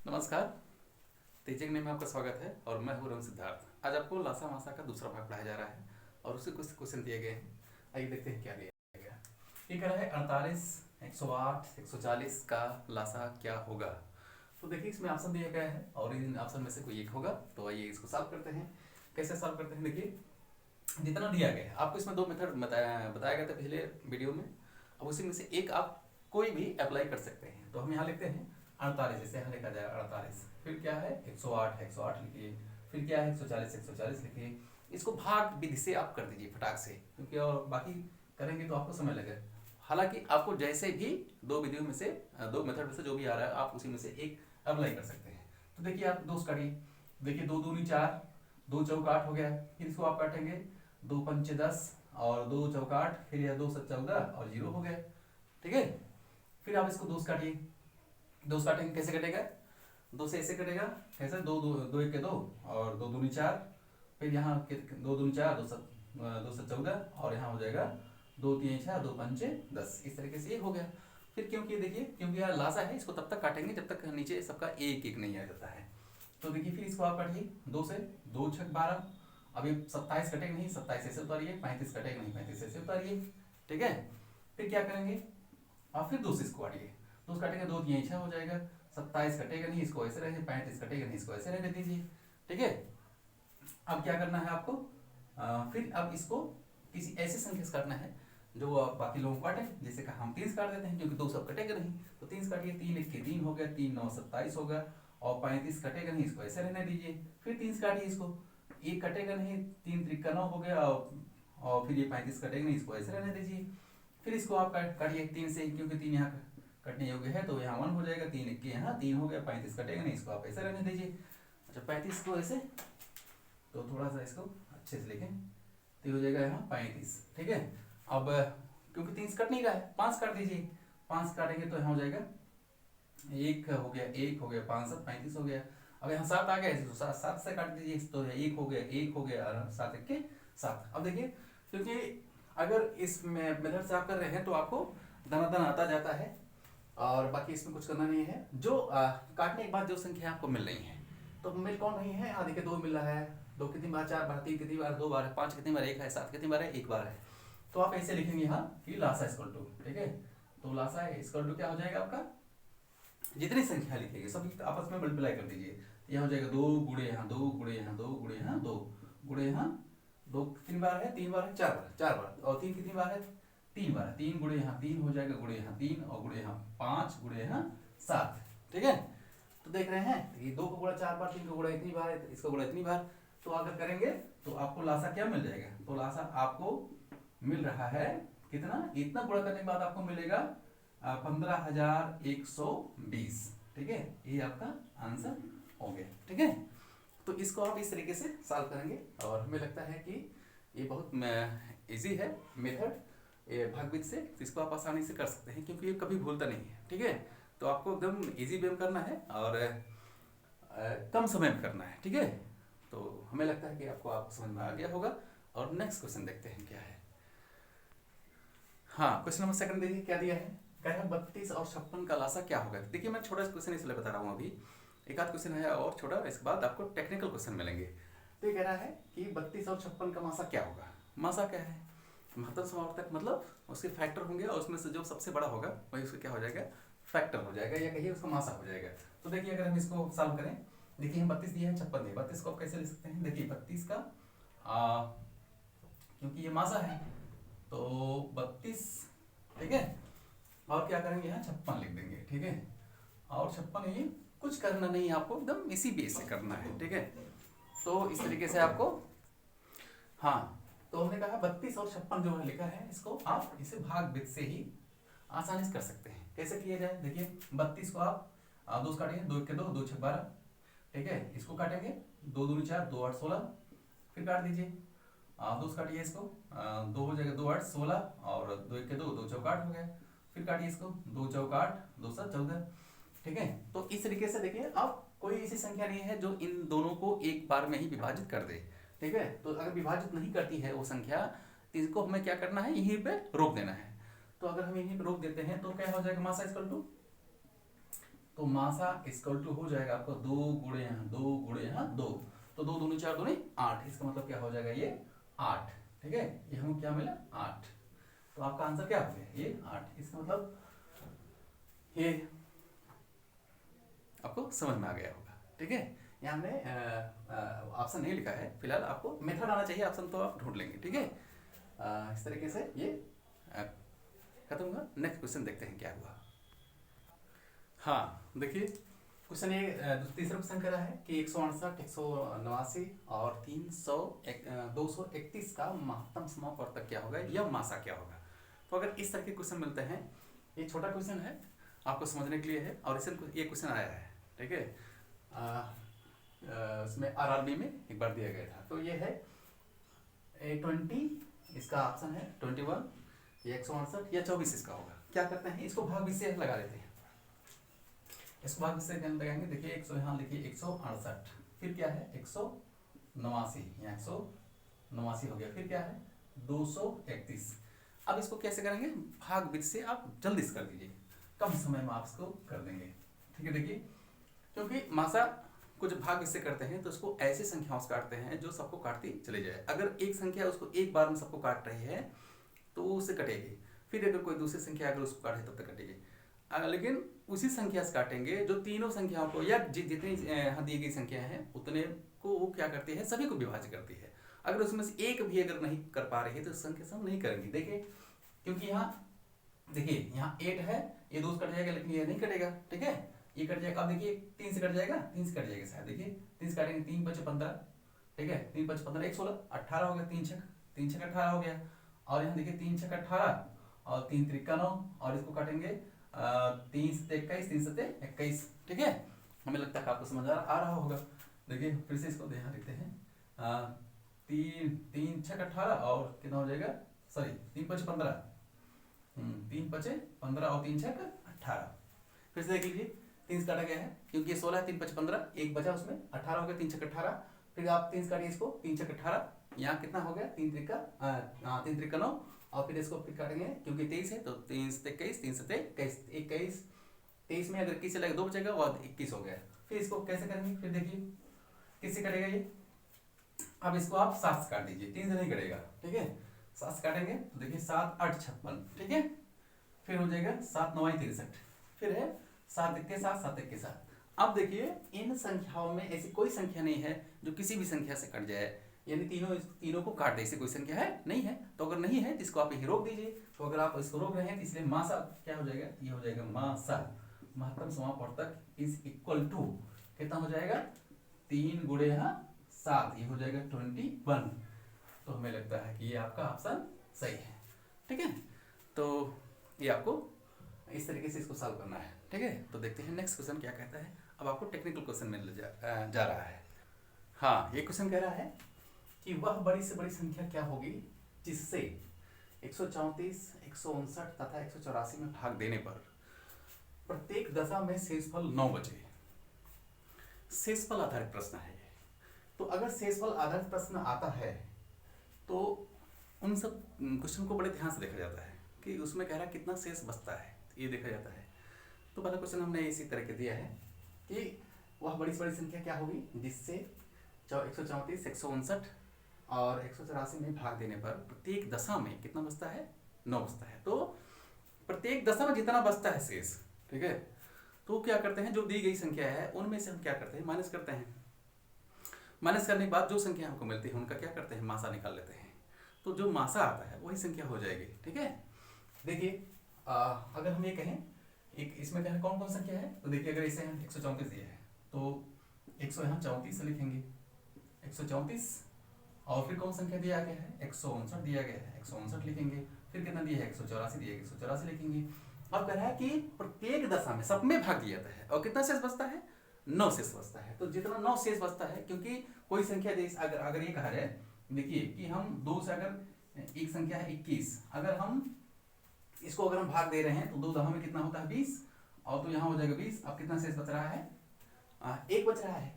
नमस्कार। तेजक में आपका स्वागत है और मैं हूँ रंग सिद्धार्थ। आज आपको लासा मासा का दूसरा भाग पढ़ाया जा रहा है और उससे कुछ क्वेश्चन दिए गए हैं। आइए देखते हैं क्या दिया गया। ये कह रहा है 48, 108, 140 का लासा क्या होगा। तो देखिए इसमें ऑप्शन दिया गया है और इन ऑप्शन में से कोई एक होगा। तो आइए इसको सॉल्व करते हैं। कैसे सॉल्व करते हैं, देखिए जितना दिया गया है आपको इसमें दो मेथड बताया गया था पिछले वीडियो में। अब उसी में से एक आप कोई भी अप्लाई कर सकते हैं। तो हम यहाँ लिखते हैं 48, जैसे यहाँ लिखा जाएगा 48, फिर क्या है 108, 108 लिखिए, फिर क्या है 140, 140 लिखिए। इसको भाग विधि से आप कर दीजिए फटाक से, क्योंकि और बाकी करेंगे तो आपको समय लगेगा। हालांकि आपको जैसे भी दो विधियों में से दो मेथड में से जो भी आ रहा है आप उसी में से एक अप्लाई कर सकते हैं। तो देखिए आप दो काटिए, देखिए 2 दूनी 4, 2 चौक 8 हो गया। फिर इसको आप काटेंगे 2 पंचे 10 और 2 चौक 8, फिर यह 2 7 14 और 0 हो गया। ठीक है, फिर आप इसको 2 से काटिए। 2 से काटेंगे कैसे कटेगा, 2 से ऐसे कटेगा, कैसे 2 2 2 1 के 2 और 2 दूनी 4, फिर यहाँ 2 दूनी 4, 2 7 14 और यहाँ हो जाएगा 2 3 6, 2 पंचे 10। इस तरीके से ये हो गया। फिर क्योंकि देखिए क्योंकि यह लासा है इसको तब तक काटेंगे जब तक नीचे सबका एक एक नहीं आ जाता है। तो देखिए फिर इसको आप काटिए 2 से, 2 6 12। अब ये 27 कटेगा नहीं, 27 ऐसे उतारिए, 35 कटेगा नहीं, 35 ऐसे उतारिए। ठीक है, फिर क्या करेंगे आप फिर 2 से इसको काटिए, 2 से काटेंगे 2 3 6 हो जाएगा। 27 कटेगा नहीं, इसको ऐसे रहने, 35 कटेगा नहीं, इसको ऐसे रहने दीजिए। ठीक है, अब क्या करना है आपको, फिर अब इसको किसी ऐसे संख्या से काटना है जो बाकी लोगों को काटे। जैसे कि हम 3 से काट देते हैं क्योंकि 2 सब कटेगा नहीं, तो 3 से काटिए, 3 1 के 3 हो गया, 3 9 27 होगा और 35 कटेगा नहीं, इसको ऐसे रहने दीजिए। फिर 3 से काटिए इसको, 1 कटेगा नहीं, 3 3 का 9 हो गया और फिर ये 35 कटेगा नहीं, इसको ऐसे रहने दीजिए। फिर इसको आप काटिए 3 से, क्योंकि 3 यहाँ कटने योग्य है तो यहाँ 1 हो जाएगा, 3 1 के यहाँ 3 हो गया, 35 कटेगा नहीं, इसको आप ऐसे रहने दीजिए। अच्छा 35 को ऐसे, तो थोड़ा सा इसको अच्छे से लिखें, तो ये हो जाएगा यहाँ 35। ठीक है, अब क्योंकि 3 से कट नहीं रहा है 5 काट दीजिए, 5 काटेंगे तो यहाँ हो जाएगा 1 हो गया, 1 हो गया, 5 7 35 हो गया। अब यहाँ 7 आ गया तो 7 से काट दीजिए, तो 1 हो गया, 1 हो गया और 7 1 के 7। अब देखिए क्योंकि अगर इस मेथड से आप कर रहे हैं तो आपको धनाधन आता जाता है और बाकी इसमें कुछ करना नहीं है। जो काटने के बाद जो संख्या आपको मिल रही है तो मिल कौन रही है, आधे के 2 मिल रहा है, 2 कितनी बार 4 बार, 3 कितनी बार 2 बार है, 5 कितनी बार 1 है, 7 कितनी बार है 1 बार है। तो आप ऐसे लिखेंगे यहाँ कि लासा इक्वल टू, ठीक है, तो लासा इक्वल टू क्या हो जाएगा आपका, जितनी संख्या लिखेंगे सभी आपस में मल्टीप्लाई कर दीजिए। यहाँ हो जाएगा 2 गुणे यहाँ 2 गुणे यहाँ 2 गुणे यहाँ 2 गुणे यहाँ 2 कितनी बार है 3 बार है, 4 बार, 4 बार और 3 कितनी बार है 3 बार, 3 गुणे यहाँ 3 हो जाएगा, गुणे यहाँ 3 और गुणे यहाँ 5 गुणे यहाँ 7। ठीक है, तो देख रहे हैं ये 2 को गुणा 4 बार, 3 को गुणा इतनी बार है, इसको गुणा इतनी बार। तो अगर करेंगे तो आपको लासा क्या मिल जाएगा, तो लासा आपको मिल रहा है कितना, इतना गुणा करने के बाद आपको मिलेगा 15,120। ठीक है, ये आपका आंसर हो गया। ठीक है, तो इसको आप इस तरीके से सॉल्व करेंगे और हमें लगता है कि ये बहुत इजी है मेथड भागविधि से, तो इसको आप आसानी से कर सकते हैं क्योंकि ये कभी भूलता नहीं है। ठीक है, तो आपको एकदम इजी वे में करना है और कम समय में करना है। ठीक है, तो हमें लगता है कि आपको समझ में आ गया होगा। और नेक्स्ट क्वेश्चन देखते हैं क्या है। हाँ, क्वेश्चन नंबर 2 देखिए क्या दिया है, कह रहा है 32 और 56 का लासा क्या होगा। देखिए मैं छोटा क्वेश्चन इसलिए बता रहा हूँ, अभी एक आध क्वेश्चन है और छोटा, इसके बाद आपको टेक्निकल क्वेश्चन मिलेंगे। तो ये कह रहा है कि 32 और 56 का मासा क्या होगा। मासा क्या है, महत्तम समावर्तक, मतलब उसके फैक्टर होंगे और उसमें से जो सबसे बड़ा होगा वही उसका क्या हो जाएगा, फैक्टर हो जाएगा, या कहिए उसका मासा हो जाएगा। तो देखिए अगर हम इसको सॉल्व करें, देखिए हम 32 दिए हैं, 56 दिए, 32 को आप कैसे लिख सकते हैं, देखिए 32 का क्योंकि ये मासा है तो 32, ठीक है, और क्या करेंगे यहाँ 56 लिख देंगे। ठीक है, और 56 ये कुछ करना नहीं है आपको, एकदम इसी बेस से करना है। ठीक है, तो इस तरीके से आपको, हाँ तो हमने कहा 32 और 56 जो है लिखा है, इसको आप इसे भाग विधि से ही आसानी से कर सकते हैं। कैसे किया जाए, देखिए 32 को आप 2 से काटेंगे, 2 1 के 2, 2 6 12। ठीक है, इसको काटेंगे 2 दूनी 4, 2 8 16, फिर काट दीजिए 2 से काटिए इसको, 2 हो जाएगा, 2 8 16 और 2 1 के 2, 2 चौक 8 हो गया, फिर काटिए इसको 2 चौक 8, 2 7 14। ठीक है, तो इस तरीके से देखिए अब कोई ऐसी संख्या नहीं है जो इन दोनों को एक बार में ही विभाजित कर दे। ठीक है, तो अगर विभाजित नहीं करती है वो संख्या तो इसको हमें क्या करना है, यहीं पे रोक देना है। तो अगर हम यहीं पे रोक देते हैं तो क्या हो जाएगा, मासा इक्वल टू तो मासा इक्वल टू हो जाएगा आपको 2 तो 2 दूनी 4 दूनी 8, इसका मतलब क्या हो जाएगा ये 8। ठीक है, ये हमें क्या मिला 8। तो आपका आंसर क्या हो गया ये 8। इसका मतलब ये आपको समझ में आ गया होगा। ठीक है, यहाँ हमने ऑप्शन नहीं लिखा है फिलहाल, आपको मेथड आना चाहिए, ऑप्शन तो आप ढूंढ लेंगे। ठीक है, इस तरीके से ये खत्म हुआ। नेक्स्ट क्वेश्चन देखते हैं क्या हुआ। हाँ देखिए, क्वेश्चन ये तीसरा क्वेश्चन कह रहा है कि 168, 189 और 231 का महत्तम समापवर्तक क्या होगा या मासा क्या होगा। तो अगर इस तरह के क्वेश्चन मिलते हैं, ये छोटा क्वेश्चन है आपको समझने के लिए है, और इसे ये क्वेश्चन आया है। ठीक है, इसमें आरआरबी में एक बार दिया गया था। तो ये है 20, इसका ऑप्शन है 21 या 168 या 24 इसका होगा। क्या करते हैं, इसको भाग विषय लगा देते हैं। इसको भाग विषय लगाएंगे। देखिए 100 यहाँ लिखिए 168, फिर क्या है 189, यहाँ 189 हो गया, फिर क्या है 231। अब इसको कैसे करेंगे, भाग विषय आप जल्दी से कर दीजिए, कम समय में आप इसको कर देंगे। ठीक है, देखिए क्योंकि मासा कुछ भाग विषय करते हैं तो उसको ऐसे संख्याओं से काटते हैं जो सबको काटती चली जाए। अगर एक संख्या उसको एक बार में सबको काट रही है तो वो उससे कटेगी, फिर अगर कोई दूसरी संख्या अगर उसको काटे तब तक कटेगी। लेकिन उसी संख्या से काटेंगे जो तीनों संख्याओं को या जितनी यहाँ दी गई संख्या है उतने को वो क्या करती है, सभी को विभाजित करती है। अगर उसमें से एक भी अगर नहीं कर पा रही है तो संख्या से हम नहीं करेंगे। देखिए क्योंकि यहाँ देखिए यहाँ 8 है, ये 2 से कट जाएगा, लेकिन ये नहीं कटेगा। ठीक है, ये कट जाएगा। अब देखिए 3 से कट जाएगा, 3 से कट जाएगा शायद। देखिए 3 से काटेंगे, 3 5 15। ठीक है, 3 5 15 1 16 18 हो गया, 3 6 18 हो गया। और यहाँ देखिए 3 6 18 और 3 3 9, और इसको काटेंगे 3 7 21, 3 7 21। ठीक है, हमें लगता है आपको समझ आ रहा होगा। देखिए फिर से इसको यहाँ लिखते हैं 3 6 18 और कितना हो जाएगा, सॉरी 3 5 15, 3 5 15 और 3 6 18। फिर से देख लीजिए 3 से काटा गया है क्योंकि 16 है, 3 5 15, एक बचा उसमें 18 हो गया, 3 6 18। फिर आप 3 से काटिए इसको, 3 6 18, यहाँ कितना हो गया 3 3 9, और फिर इसको फिर काटेंगे क्योंकि 23 है तो 3 7 21, 3 7 21, 23 में अगर 21 से लगे 2 बचेगा और 21 हो गया। फिर इसको कैसे करेंगे, फिर देखिए किससे कटेगा ये। अब इसको आप 7 से काट दीजिए, 3 से नहीं कटेगा। ठीक है, 7 से काटेंगे तो देखिए 7 8 56। ठीक है, फिर हो जाएगा 7 9 63, फिर है 7 1 के 7 7 1 के 7। अब देखिए इन संख्याओं में ऐसी कोई संख्या नहीं है जो किसी भी संख्या से कट जाए, यानी तीनों को काट दे, ऐसी कोई संख्या है नहीं है। तो अगर नहीं है तो इसको आप यही रोक दीजिए। तो अगर आप इसको रोक रहे हैं तो इसलिए मासा क्या हो जाएगा, ये हो जाएगा मासा महत्तम समापवर्तक इज इक्वल टू कितना हो जाएगा 3 गुणे 7, ये हो जाएगा 21। तो हमें लगता है कि ये आपका ऑप्शन सही है। ठीक है, तो ये आपको इस तरीके से इसको सॉल्व करना है। ठीक है, तो देखते हैं नेक्स्ट क्वेश्चन क्या कहता है। अब आपको टेक्निकल क्वेश्चन मिल जा रहा है। हाँ, ये क्वेश्चन कह रहा है कि वह बड़ी से बड़ी संख्या क्या होगी जिससे 134, 159 तथा 184 में भाग देने पर प्रत्येक दशा में शेषफल 9 बचे। शेषफल आधारित प्रश्न है ये। तो अगर शेषफल आधारित प्रश्न आता है तो उन सब क्वेश्चन को बड़े ध्यान से देखा जाता है कि उसमें कह रहा है कितना शेष बचता है, ये देखा जाता है। तो पहला क्वेश्चन हमने इसी तरह के दिया है कि वह बड़ी से बड़ी संख्या क्या होगी जिससे 134, 159 और 184 में भाग देने पर प्रत्येक दशा में कितना बचता है, 9 बचता है। तो प्रत्येक दशा में जितना बचता है शेष, ठीक है, तो क्या करते हैं, जो दी गई संख्या है उनमें से हम क्या करते हैं, माइनस करते हैं। माइनस करने के बाद जो संख्या हमको मिलती है उनका क्या करते हैं, मासा निकाल लेते हैं। तो जो मासा आता है वही संख्या हो जाएगी। ठीक है, देखिए अगर हम ये कहें एक इसमें क्या है, कौन कौन संख्या है, तो देखिए अगर इसे 134 दिया है तो 134 से लिखेंगे 134, और फिर कौन संख्या दिया गया है, 159 दिया गया है, 159 लिखेंगे। फिर कितना दिया है, 184 दिया है, 184 लिखेंगे। अब कह रहा है कि प्रत्येक दशा में सब में भाग दिया जाता है और कितना शेष बचता है, 9 शेष बचता है। तो जितना 9 शेष बचता है, क्योंकि कोई संख्या अगर ये कहा जाए, देखिए कि हम 2 से अगर एक संख्या है 21, अगर हम इसको अगर हम भाग दे रहे हैं तो 2 दफा में कितना होता है 20, और तो यहाँ हो जाएगा 20। अब कितना शेष बच रहा है, 1 बच रहा है।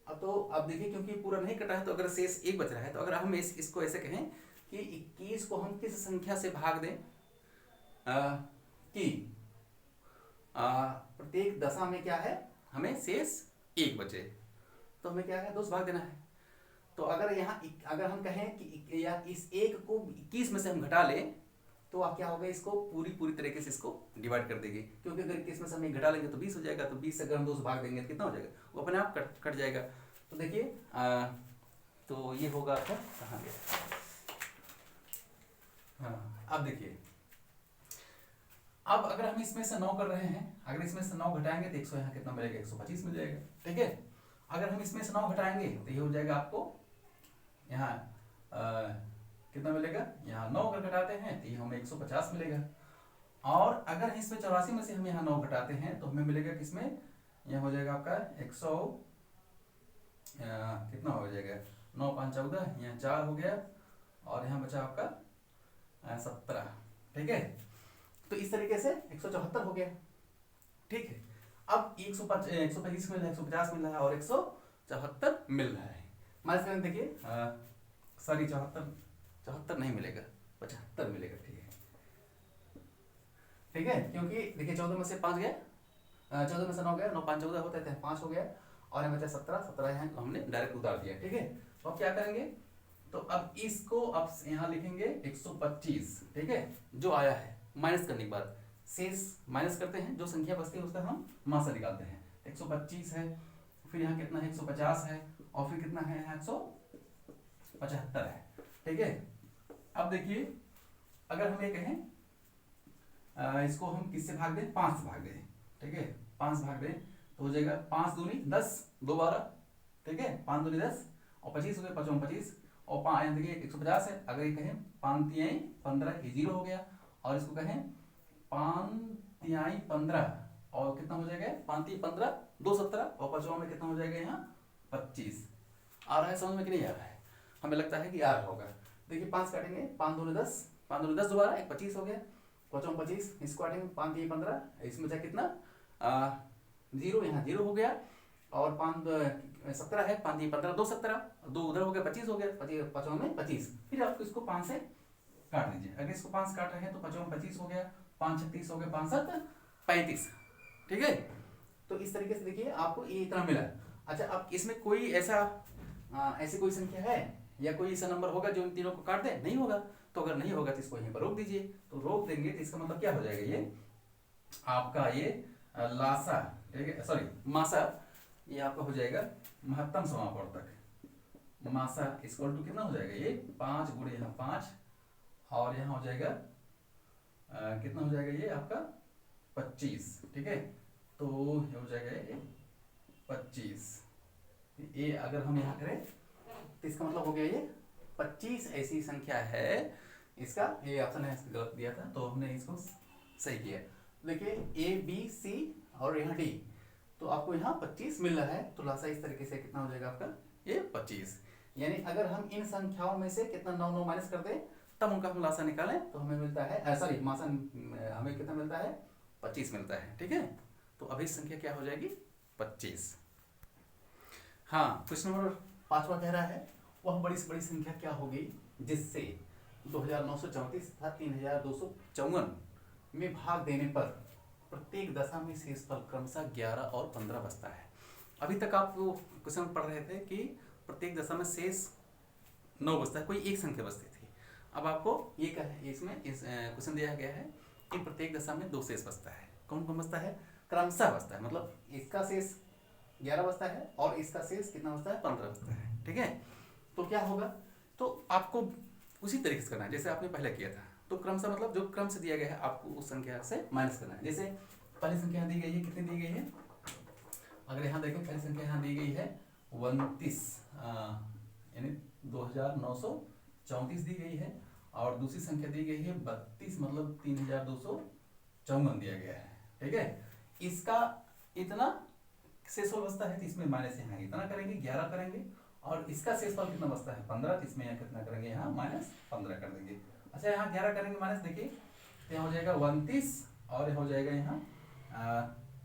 अब तो अब देखिए क्योंकि पूरा नहीं कटा है तो अगर शेष 1 बच रहा है, तो अगर हम इसको ऐसे कहें कि 21 को हम किस संख्या से भाग दें कि प्रत्येक दशा में क्या है, हमें शेष 1 बचे, तो हमें क्या है 2 से भाग देना है। तो अगर यहाँ अगर हम कहें कि या इस 1 को 21 में से हम घटा लें तो आप क्या होगा, इसको पूरी तरीके से इसको डिवाइड कर देंगे, क्योंकि अगर 21 में से हम 1 घटा लेंगे तो 20 हो जाएगा, तो 20 से अगर हम 2 से भाग देंगे तो कितना हो जाएगा, वो अपने आप कट जाएगा। तो देखिए तो ये होगा आपका कहाँ गया, हाँ अब देखिए, अब अगर हम इसमें से 9 कर रहे हैं, अगर इसमें से 9 घटाएंगे तो 100 यहाँ कितना मिलेगा, 125 मिल जाएगा, ठीक है। अगर हम इसमें से 9 घटाएंगे तो ये हो जाएगा आपको यहाँ कितना मिलेगा, यहाँ 9 अगर घटाते हैं तो ये हमें 150 मिलेगा। और अगर इसमें 84 में से हम यहाँ 9 घटाते हैं तो हमें मिलेगा किसमें, यहाँ हो जाएगा आपका 100 कितना हो जाएगा, 9 5 14, यहाँ 4 हो गया और यहाँ बचा आपका 17, ठीक है। तो इस तरीके से 174 हो गया, ठीक है। अब 125 मिल रहा है, 150 मिल रहा है और 174 मिल रहा है। माइनस करें, देखिए सॉरी 74 नहीं मिलेगा, 75 मिलेगा, ठीक है, ठीक है। क्योंकि देखिए 14 में से 5 गया, 14 में से 9 गया, 9 5 14 होता है, 5 हो गया और यहाँ बचा 17 यहाँ हमने डायरेक्ट उतार दिया, ठीक है। तो अब क्या करेंगे, तो अब इसको अब यहाँ लिखेंगे 125, ठीक है, जो आया है माइनस करने के बाद शेष माइनस करते हैं, जो संख्या बचती है उसका हम मासा निकालते हैं। 125 है, फिर यहाँ कितना है 150 है और फिर कितना है यहाँ 175 है, ठीक है। अब देखिए अगर हम ये कहें इसको हम किससे भाग दें, 5 से भाग दें, ठीक है, 5 से भाग दें तो हो जाएगा 5 दूनी 10, 2 12, ठीक है, 5 दूनी 10 और 25 हो गया, 5 25 और 5 देखिए 150 है, अगर ये कहें 5 तिहाई 15 ये 0 हो गया, और इसको कहें 5 तिहाई 15 और कितना हो जाएगा 5 तिहाई 15 2 17 और 5 में कितना हो जाएगा यहाँ 25। आ रहा है समझ में कि नहीं आ रहा है, हमें लगता है कि आ रहा होगा। देखिए 5 काटेंगे, 5 दूनी 10, 5 दूनी 10 दोबारा 1 25 हो गया, 5 25, इसको काटेंगे 5 तिहाई 15, इसमें जाए कितना 0, यहाँ 0 हो गया और 5 17 है, 5 तिहाई 15 2 17, 2 उधर हो गया 25 हो गया, 5 में 25, फिर आप इसको 5 से काट दीजिए। अगर इसको 5 काट रहे हैं तो 5 में 25 हो गया, 5 36 हो गया, 5 7 35, ठीक है। तो इस तरीके से देखिए आपको ये इतना मिला। अच्छा अब इसमें कोई ऐसी कोई संख्या है या कोई ऐसा नंबर होगा जो इन तीनों को काट दे, नहीं होगा। तो अगर नहीं होगा तो इसको यहीं पर रोक दीजिए, तो रोक देंगे तो इसका मतलब क्या हो जाएगा, ये आपका ये लासा, ठीक है, सॉरी मासा, ये आपका हो जाएगा महत्तम समापवर्तक। मासा इक्वल टू कितना हो जाएगा, ये 5 गुणे यहाँ 5 और यहाँ हो जाएगा कितना हो जाएगा ये आपका 25, ठीक है। तो ये हो जाएगा ये 25, ये अगर हम यहाँ करें तो इसका मतलब हो गया ये 25 ऐसी संख्या है। इसका ये ऑप्शन है गलत दिया था तो हमने इसको सही किया। देखिए A B C और यहाँ D, तो आपको यहाँ 25 मिल रहा है, तो लासा इस तरीके से कितना हो जाएगा आपका ये 25। यानी अगर हम इन संख्याओं में से कितना 9 9 माइनस कर दें तब उनका हम लासा निकालें तो हमें मिलता है सॉरी मासा हमें कितना मिलता है 25 मिलता है, ठीक है। तो अभी संख्या क्या हो जाएगी 25। हाँ क्वेश्चन नंबर 5वां कह रहा है वह बड़ी से बड़ी संख्या क्या होगी जिससे 2934 तथा 3254 में भाग देने पर प्रत्येक दशा में शेषफल क्रमशः 11 और 15 बचता है। अभी तक आप वो क्वेश्चन पढ़ रहे थे कि प्रत्येक दशा में शेष 9 बचता है, कोई एक संख्या बचती थी। अब आपको ये इसमें इस क्वेश्चन दिया गया है कि प्रत्येक दशा में 2 शेष बचता है। कौन कौन बचता है, क्रमशः बचता है, मतलब इसका शेष 11 बचता है और इसका शेष कितना बचता है 15 बचता है, ठीक है। तो क्या होगा, तो आपको उसी तरीके से करना है जैसे आपने पहले किया था। तो क्रमशः मतलब जो क्रम से दिया गया है आपको उस संख्या से माइनस करना है। जैसे पहली संख्या दी गई है, कितनी दी गई है, अगर यहाँ देखें पहली संख्या यहाँ दी गई है 29 यानी 2934 दी गई है और दूसरी संख्या दी गई है 32 मतलब 3254 दिया गया है, ठीक है। इसका इतना शेषफल बचता है तो इसमें माइनस यहाँ इतना करेंगे 11 करेंगे और इसका शेषफल कितना बचता है 15, तो इसमें यहाँ कितना करेंगे यहाँ माइनस 15 कर देंगे। अच्छा यहाँ 11 करेंगे माइनस, देखिए तो यहाँ हो जाएगा 29 और हो जाएगा यहाँ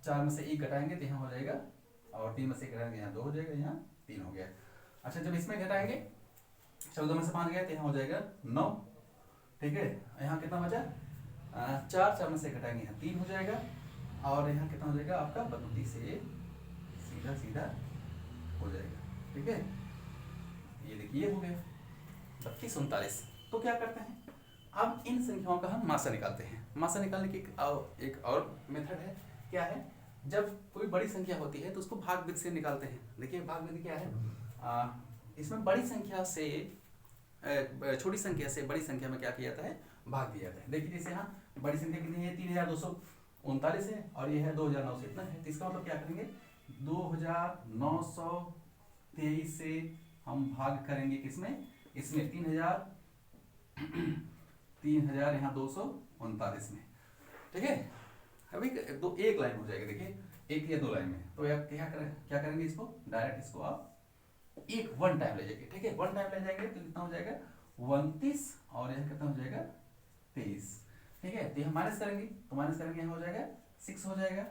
4 में से 1 घटाएंगे तो यहाँ हो जाएगा और 3 में से 1 घटाएंगे यहाँ 2 हो जाएगा, यहाँ 3 हो गया। अच्छा जब इसमें घटाएंगे 14 में से 5 गया तो यहाँ हो जाएगा 9, ठीक है। यहाँ कितना बचा 4 में से घटाएंगे यहाँ 3 हो जाएगा और यहाँ कितना हो जाएगा आपका 32 से सीधा सीधा हो जाएगा, ठीक है। ये देखिए हो गया 32 39। तो क्या करते हैं, अब इन संख्याओं का हम मासा निकालते हैं। मासा निकालने की एक और मेथड है, क्या है, जब कोई बड़ी संख्या होती है तो उसको भाग विधि से निकालते हैं। देखिए भाग विधि क्या है, इसमें बड़ी संख्या से छोटी संख्या से बड़ी संख्या में क्या किया जाता है, भाग दिया जाता है। देखिए जैसे यहाँ बड़ी संख्या कितनी है, 3239 है और ये है 2900 इतना है। तो इसका मतलब क्या करेंगे, 2923 से हम भाग करेंगे किसमें, इसमें 3000 यहाँ 239 में, ठीक है। अभी एक लाइन हो जाएगी, देखिए एक या दो लाइन में। तो क्या करेंगे इसको, डायरेक्ट इसको आप एक वन टाइम ले जाएंगे, ठीक है। वन टाइम ले जाएंगे तो कितना हो जाएगा 29 और यहाँ कितना हो जाएगा 23, ठीक है। तो यहाँ माइनस करेंगे तो माइनस करेंगे यहाँ हो जाएगा 6 हो जाएगा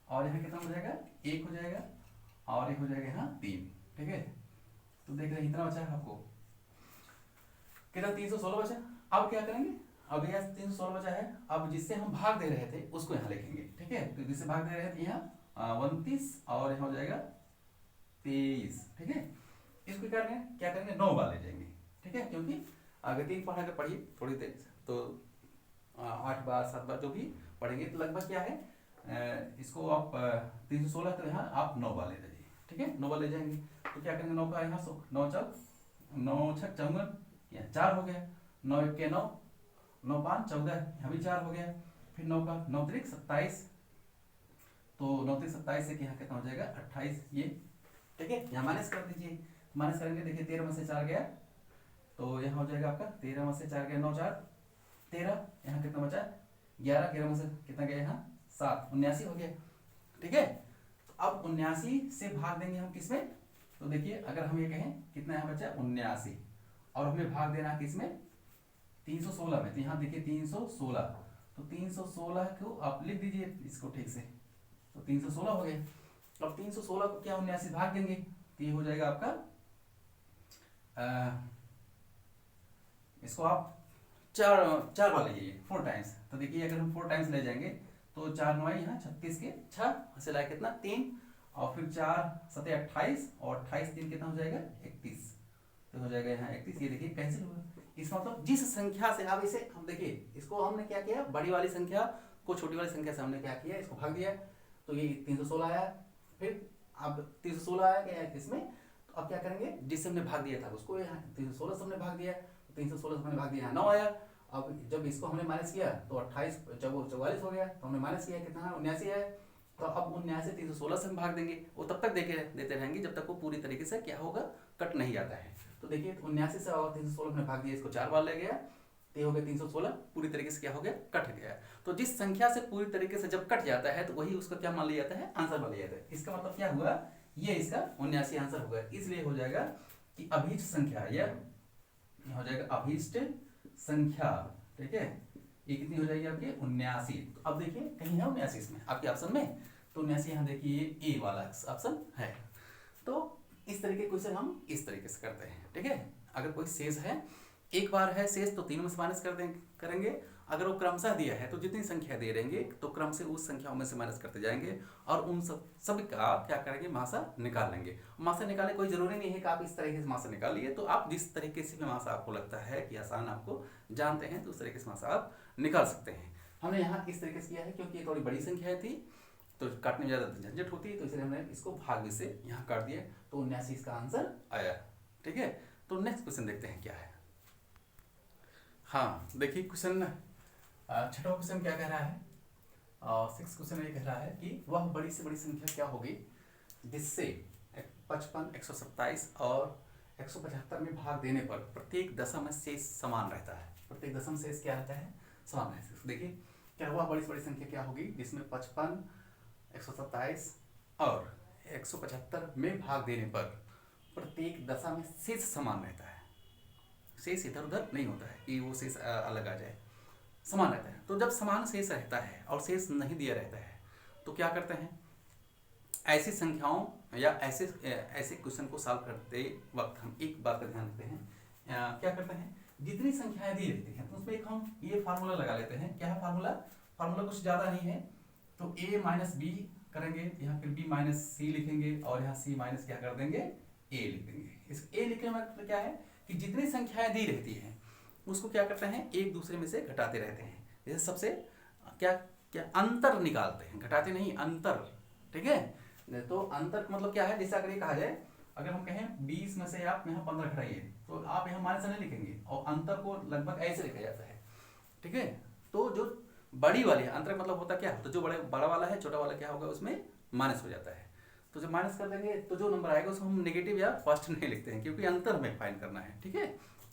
और यहाँ कितना हो जाएगा 1 हो जाएगा और 1 हो जाएगा यहाँ 3, ठीक है। तो देख रहे हैं इतना बचा है आपको, कितना 316 बचा। अब क्या करेंगे, अब यहाँ 316 बचा है, अब जिससे हम भाग दे रहे थे उसको यहाँ लिखेंगे, ठीक है। तो जिससे भाग दे रहे थे यहाँ 29 और यहाँ हो जाएगा 23, ठीक है। इसको क्या करेंगे 9 बार ले जाएंगे, ठीक है, क्योंकि अगर 3 पढ़ा कर पढ़िए थोड़ी देर तो 8 बार 7 बार जो भी पढ़ेंगे तो लगभग क्या है, इसको आप 316 तो यहाँ आप 9 बार ले लीजिए, ठीक है। 9 बार ले जाएंगे तो क्या करेंगे 9 का यहाँ 9 6 54 यहाँ 4 हो गया, 9 1 के 9 9 5 14 यहाँ भी 4 हो गया, फिर 9 का 9 3 27, तो 9 3 27 से यहाँ कितना हो जाएगा 28 ये, ठीक है। यहाँ माइनस कर दीजिए, माइनस करेंगे देखिए 13 में से 4 गया तो यहाँ हो जाएगा आपका 13 में से 4 गया 9 4 13, यहाँ कितना बचा 11, 11 में से कितना गया यहाँ 7, 79 हो गया, ठीक है। तो अब 79 से भाग देंगे हम किसमें, तो देखिए अगर हम ये कहें कितना यहाँ बचा 79 और हमें भाग देना किसमें 316 में, तो यहाँ देखिए 316, तो 316 को आप लिख दीजिए इसको ठीक से, तो 316 हो गया। अब 316 को क्या 79 भाग देंगे तो ये हो जाएगा आपका इसको आप चार बार ले जाइए 4 टाइम्स। तो देखिए अगर हम 4 टाइम्स ले जाएंगे तो 4 9 यहाँ 36 के 6 से लाए कितना 3 और फिर 4 7 28 और 28 3 कितना हो जाएगा 31, तो हो जाएगा यहाँ 31। ये देखिए कैंसिल हुआ, इसका मतलब जिस संख्या से आप इसे हम देखिए इसको हमने क्या किया, बड़ी वाली संख्या को छोटी वाली संख्या से हमने क्या किया इसको भाग दिया, तो ये 316 आया, फिर अब 316 आया क्या इसमें, तो अब क्या करेंगे जिससे हमने भाग दिया था उसको यहाँ 316 से हमने भाग दिया, 316 से हमने भाग दिया 9 आया। अब जब इसको हमने माइनस किया तो 28 44 हो गया, तो हमने माइनस किया कितना 79 आया, तो अब 79 316 से हम भाग देंगे, वो तब तक देते रहेंगे जब तक वो पूरी तरीके से क्या होगा कट नहीं आता है। तो देखिए 79 से और 316 हमने भाग दिया, इसको 4 बार ले गया तो हो गया 316 पूरी तरीके से क्या हो गया कट गया। तो जिस संख्या से पूरी तरीके से जब कट जाता है तो वही उसका क्या मान लिया जाता है आंसर मान लिया जाता है। इसका मतलब क्या हुआ, ये इसका 79 आंसर होगा, इसलिए हो जाएगा कि अभीष्ट संख्या यह हो जाएगा अभीष्ट संख्या, ठीक है। ये कितनी हो जाएगी आपकी 79। तो अब देखिए कहीं है 79 इसमें आपके ऑप्शन में, तो 79 यहाँ देखिए ए वाला ऑप्शन है। तो इस तरीके क्वेश्चन हम इस तरीके से करते हैं, ठीक है। अगर कोई शेष है एक बार है शेष तो 3 में से माइनस करेंगे, अगर वो क्रमशः दिया है तो जितनी संख्या दे रहेंगे तो क्रम से उस संख्याओं में से माइनस करते जाएंगे और उन सभी का क्या करेंगे मासा निकाल लेंगे। मासा निकालने कोई जरूरी नहीं है कि आप इस तरीके से मासा निकाल लिए, तो आप जिस तरीके से मासा आपको लगता है कि आसान आपको जानते हैं तो उस तरीके से मासा आप निकाल सकते हैं। हमने यहाँ इस तरीके से किया है क्योंकि ये थोड़ी बड़ी संख्या थी तो काटने में ज़्यादा झंझट होती है, तो इसलिए हमने इसको भाग में से यहाँ काट दिया, तो 79 इसका आंसर आया, ठीक है। तो नेक्स्ट क्वेश्चन देखते हैं क्या है। हाँ देखिए क्वेश्चन छठा क्वेश्चन क्या कह रहा है, 6 क्वेश्चन ये कह रहा है कि वह बड़ी से बड़ी संख्या क्या होगी जिससे 55 127 और 175 में भाग देने पर प्रत्येक दशम शेष समान रहता है। प्रत्येक दशम शेष क्या रहता है समान रहता है। देखिए क्या वह बड़ी से बड़ी संख्या क्या होगी जिसमें 55 127 और 175 में भाग देने पर प्रत्येक दशा में शेष समान रहता है, शेष इधर उधर नहीं होता है कि वो शेष अलग आ जाए, समान रहता है। तो जब समान शेष रहता है और शेष नहीं दिया रहता है तो क्या करते हैं, ऐसी संख्याओं या ऐसे क्वेश्चन को सॉल्व करते वक्त हम एक बात का ध्यान रखते हैं, क्या करते हैं जितनी संख्याएं दी रहती हैं तो उसमें एक हम ये फार्मूला लगा लेते हैं। क्या है फार्मूला, फार्मूला कुछ ज़्यादा नहीं है, तो a माइनस बी करेंगे, यहाँ फिर b माइनस सी लिखेंगे और यहाँ c माइनस क्या कर देंगे, a लिख देंगे। इस a लिखने में मतलब क्या है कि जितनी संख्याएं दी रहती हैं उसको क्या करते हैं, एक दूसरे में से घटाते रहते हैं। जैसे सबसे क्या क्या अंतर निकालते हैं, घटाते नहीं, अंतर, ठीक है। तो अंतर मतलब क्या है, जैसे अगर ये कहा जाए, अगर हम कहें 20 में से आप यहाँ 15 घटाइए, तो आप यहाँ माइनस नहीं लिखेंगे और अंतर को लगभग ऐसे लिखा जाता है, ठीक है। तो जो बड़ी वाली है, अंतर मतलब होता क्या, तो जो बड़ा वाला है, छोटा वाला क्या होगा, उसमें माइनस हो जाता है। तो जब माइनस कर देंगे तो जो नंबर आएगा उसको हम नेगेटिव या फर्स्ट नहीं लिखते हैं, क्योंकि अंतर हमें फाइंड करना है, ठीक है,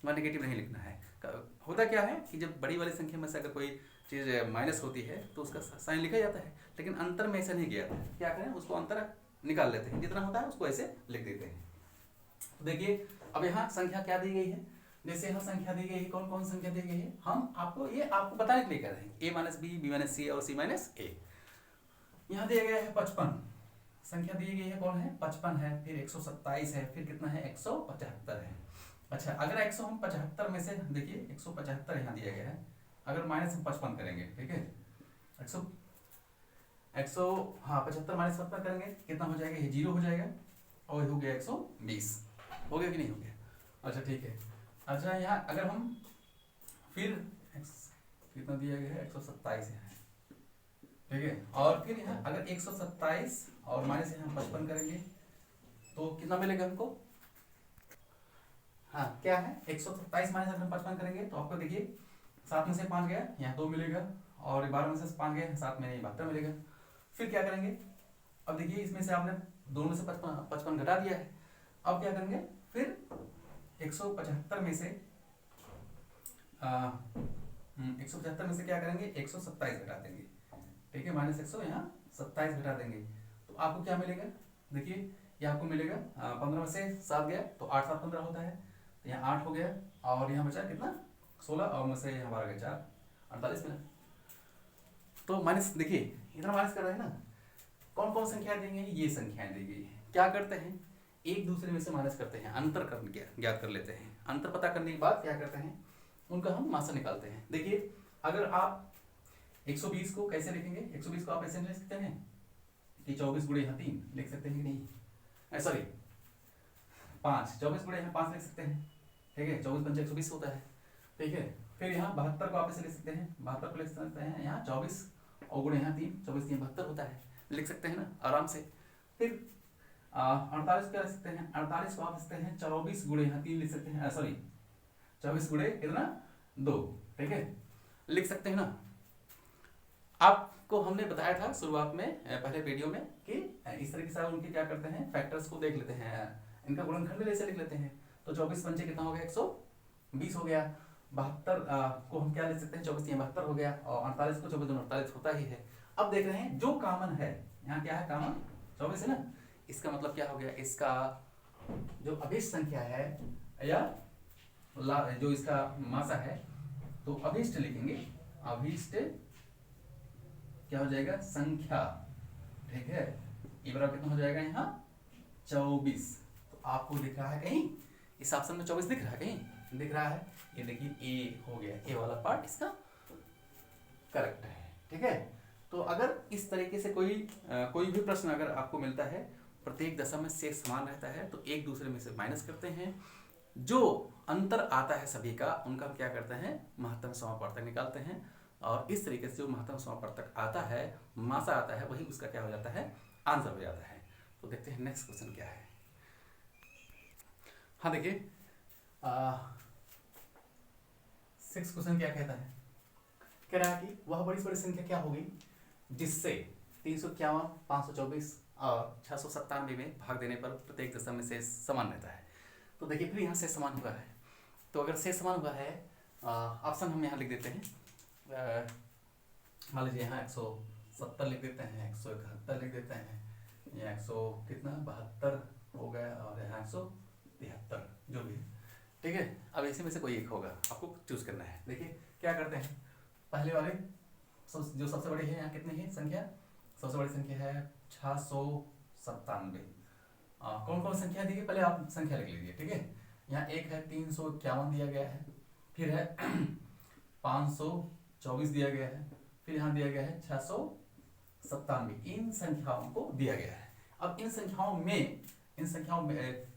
वहाँ नेगेटिव नहीं लिखना है। होता क्या है कि जब बड़ी वाली संख्या में से अगर कोई चीज़ माइनस होती है तो उसका साइन लिखा जाता है, लेकिन अंतर में ऐसा नहीं किया था। क्या करें, उसको अंतर निकाल लेते हैं, जितना होता है उसको ऐसे लिख देते हैं। तो देखिए अब यहाँ संख्या क्या दी गई है, जैसे यहाँ संख्या दी गई है, कौन कौन संख्या दी गई है, हम आपको बताने के लिए कह रहे हैं, a minus B, B minus C और c माइनस ए। यहाँ दिया गया है 55, संख्या दी गई है, कौन है, 55 है, फिर 127 है, फिर कितना है, 175 है। अच्छा, अगर 175 में से देखिए 175 यहाँ दिया गया है, अगर माइनस हम 55 करेंगे, ठीक है, 75 माइनस 55 करेंगे, कितना हो जाएगा, ये 0 हो जाएगा और ये हो गया 120, हो गया कि नहीं हो गया। अच्छा ठीक है। अच्छा यहाँ अगर हम फिर कितना दिया गया है, 127 है, ठीक है, और फिर यहाँ अगर 127 और माइनस यहाँ 55 करेंगे तो कितना मिलेगा हमको, हाँ क्या है, 127 माइनस अगर हम 55 करेंगे तो आपको देखिए 7 में से 5 गया, यहाँ 2 मिलेगा, और 12 में से 5 गया, 7 में 72 मिलेगा। फिर क्या करेंगे, अब देखिए इसमें से आपने दोनों में से 55 घटा दिया है, अब क्या करेंगे, फिर 175 में से 175 में से क्या करेंगे, 127 घटा देंगे, ठीक है, माइनस 100 यहाँ 27 घटा देंगे, तो आपको क्या मिलेगा, देखिए ये आपको मिलेगा 15 में से 7 गया तो 8 7 15 होता है, तो यहाँ 8 हो गया, और यहाँ बचा कितना 16, और में से यहाँ 12 गया 4, 48 मिला। तो माइनस देखिए इतना माइनस कर रहे हैं ना, कौन कौन संख्याएं देंगे, ये संख्याएं दी गई है। क्या करते हैं, एक दूसरे में से माइनस करते हैं, अंतर कर ज्ञात कर लेते हैं, अंतर पता करने के बाद क्या करते हैं, उनका हम मासा निकालते हैं। देखिए अगर आप 120 को कैसे लिखेंगे, 120 को आप ऐसे लिख सकते हैं कि 24 गुणे यहाँ 3 लिख सकते हैं कि नहीं, सॉरी 5, 24 गुणे यहाँ 5 लिख सकते हैं, ठीक है, 24 पंचे 120 होता है, ठीक है। फिर यहाँ 72 को आप ऐसे लिख सकते हैं, 72 को लिख सकते हैं यहाँ 24 और गुणे यहाँ 3, 24 3 72 होता है, लिख सकते हैं ना आराम से। फिर 48 क्या लिख सकते हैं, 48 को आप लिख सकते हैं 24 गुणे यहाँ 3 लिख सकते हैं, सॉरी 24 गुणे कितना 2, ठीक है, लिख सकते हैं ना। आपको हमने बताया था शुरुआत में पहले वीडियो में कि इस तरीके से उनके क्या करते हैं, फैक्टर्स को देख लेते हैं, इनका गुणनखंड ऐसे लिख लेते हैं। तो 24 पंचे कितना हो गया, 120 हो गया। 72 को हम क्या लिख सकते हैं, 24 3 72 हो गया, और 48 को 24 48 होता ही है। अब देख रहे हैं जो कॉमन है, यहाँ क्या है कॉमन 24 है ना, इसका मतलब क्या हो गया, इसका जो अभिष्ट संख्या है या जो इसका मासा है, तो अभिष्ट लिखेंगे, अभिष्ट क्या हो जाएगा, संख्या, ठीक है, ये बराबर कितना हो जाएगा यहाँ 24। तो आपको दिख रहा है कहीं इस ऑप्शन में 24 दिख रहा है, कहीं दिख रहा है, ये देखिए ए हो गया, ए वाला पार्ट इसका करेक्ट है, ठीक है। तो अगर इस तरीके से कोई भी प्रश्न अगर आपको मिलता है, प्रत्येक दशा में शेष समान रहता है, तो एक दूसरे में से माइनस करते हैं, जो अंतर आता है सभी का उनका हम क्या करते हैं, महत्तम समापवर्तक निकालते हैं, और इस तरीके से जो महत्तम समापवर्तक आता है, मासा आता है, वही उसका क्या हो जाता है, आंसर हो जाता है। तो देखते हैं नेक्स्ट क्वेश्चन क्या है। हाँ देखिए 6 क्वेश्चन क्या कहता है, कह रहा है कि वह बड़ी से बड़ी संख्या क्या होगी जिससे 351, 524 और 697 में भाग देने पर प्रत्येक दशा में शेष समान रहता है। तो देखिए फिर यहाँ शेष समान हुआ है, तो अगर शेष समान हुआ है, ऑप्शन हम यहाँ लिख देते हैं, मान लीजिए यहाँ 170 लिख देते हैं, 171 लिख देते हैं, या 100 कितना 72 हो गया, और यहाँ 173 जो भी है, ठीक है। अब इसी में से कोई एक होगा, आपको चूज करना है। देखिए क्या करते हैं, पहले वाले जो सबसे बड़ी है यहाँ कितनी है संख्या, सबसे बड़ी संख्या है 697। कौन कौन संख्या दी है, पहले आप संख्या लिख लीजिए, ठीक है। यहाँ एक है 351 दिया गया है, फिर है 524 दिया गया है, फिर यहाँ दिया गया है 697, 97 इन संख्याओं को दिया गया है। अब इन संख्याओं में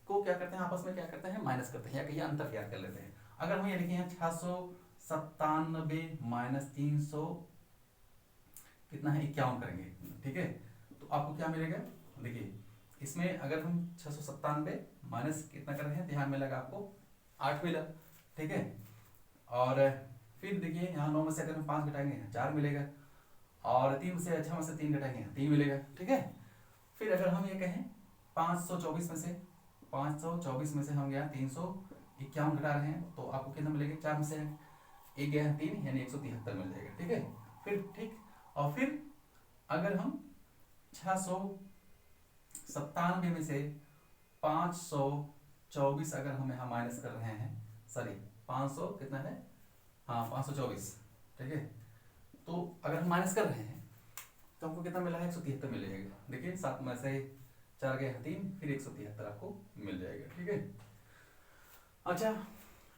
को क्या करते हैं, आपस में क्या करते हैं, माइनस करते हैं या कहीं अंतर ज्ञात कर लेते हैं। अगर हम ये लिखे हैं 697 माइनस 300 कितना है 51 करेंगे, ठीक है, तो आपको क्या मिलेगा, देखिए इसमें अगर हम 697 माइनस कितना कर रहे हैं, ध्यान में लगा आपको 8 मिला, ठीक है, और फिर देखिए यहाँ 9 में से अगर हम 5 घटाएंगे 4 मिलेगा, और 3 से 6 में से 3 घटाएंगे 3 मिलेगा, ठीक है। फिर अगर हम ये कहें 524 में से हम गया 351 घटा रहे हैं तो आपको कितना मिलेगा, 4 में से एक गया 3 यानी 173 मिल जाएगा, ठीक है। फिर ठीक, और फिर अगर हम 697 में से 524 अगर हम यहाँ माइनस कर रहे हैं, सॉरी 500 कितना है, हाँ 524, ठीक है, तो अगर हम माइनस कर रहे हैं तो हमको कितना मिला है, 173 मिल जाएगा। देखिए 7 में से 4 गए 3, फिर 173 आपको मिल जाएगा, ठीक है। अच्छा,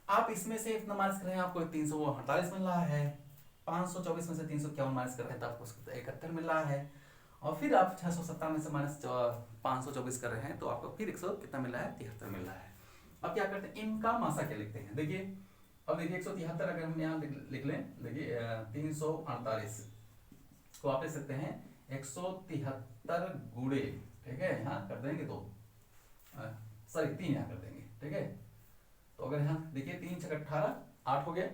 आप इसमें से इतना माइनस कर रहे हैं, आपको 348 मिल रहा है, 524 में से 351 माइनस कर रहे हैं तो आपको 71 मिल रहा है, और फिर आप 697 में से माइनस 524 कर रहे हैं तो आपको फिर 100 कितना मिल रहा है, 73 मिल रहा है। अब क्या करते हैं, इनका मासा क्या लिखते हैं, देखिए अब देखिए 173 अगर हम यहाँ लिख लें, देखिए 348 को आप लिख सकते हैं 173 गुणे, ठीक है, यहाँ कर देंगे तो सॉरी 3 यहाँ कर देंगे, ठीक है। तो अगर यहाँ देखिए 3 छक 18 8 हो गया,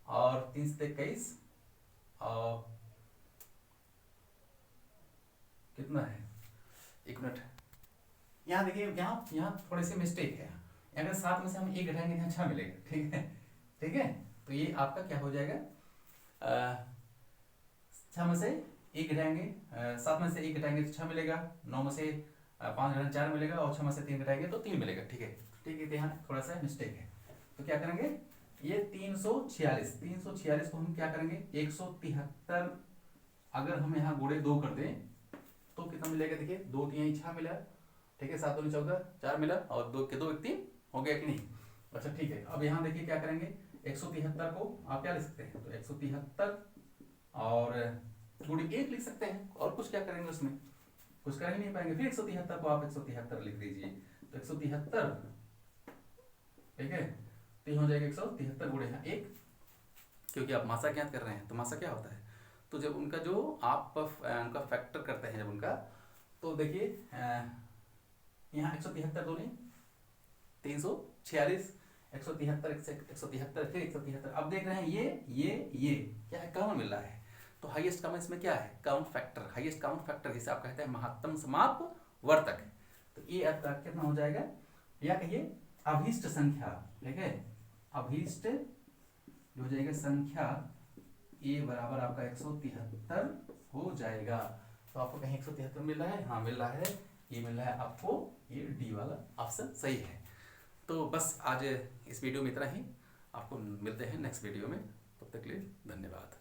और 3 से 21 और कितना है, एक मिनट, यहाँ देखिए यहाँ थोड़ी सी मिस्टेक है, अगर 7 में से हम 1 घटाएंगे यहाँ 6 मिलेगा, ठीक है, ठीक है, तो ये आपका क्या हो जाएगा, 6 में से 1 घटाएंगे, 7 में से 1 घटाएंगे तो 6 मिलेगा, 9 में से 5 घटाएंगे 4 मिलेगा, और 6 में से 3 घटाएंगे तो 3 मिलेगा, ठीक है, ठीक है, तो यहाँ थोड़ा सा मिस्टेक है। तो क्या करेंगे, ये 346 को हम क्या करेंगे, 173 अगर हम यहाँ गुणे 2 कर दें तो कितना मिलेगा, देखिए 2 3 6 मिला, ठीक है, 7 2 14 4 मिला, और 2 के 2 3 हो गया कि नहीं। अच्छा ठीक है, अब यहाँ देखिए क्या करेंगे, 173 को आप क्या लिख सकते हैं, तो 173 और गुणे 1 लिख सकते हैं, और कुछ क्या करेंगे उसमें, कुछ कर ही नहीं पाएंगे, फिर 173 को आप 173 लिख दीजिए, तो 173, ठीक है, तो ये हो जाएगा 173 गुणे 1, क्योंकि आप मासा ज्ञात कर रहे हैं, तो मासा क्या होता है, तो जब उनका जो आप उनका फैक्टर करते हैं जब उनका, तो देखिए यहाँ 173 दूनी 346, 173 फिर 173, अब देख रहे हैं ये क्या है, कॉमन मिल रहा है, तो हाईएस्ट कॉमन इसमें क्या है, count factor, highest count factor जिसे आप कहते हैं महत्तम समाप वर्तक, तो ये आपका कितना हो जाएगा, या कहिए अभीष्ट संख्या, ठीक है, अभीष्ट हो जाएगा संख्या ए बराबर आपका 173 हो जाएगा। तो आपको कहीं 173 मिल रहा है, हाँ मिल रहा है, ये मिल रहा है आपको, ये डी वाला ऑप्शन सही है। तो बस आज इस वीडियो में इतना ही, आपको मिलते हैं नेक्स्ट वीडियो में, तब तक के लिए धन्यवाद।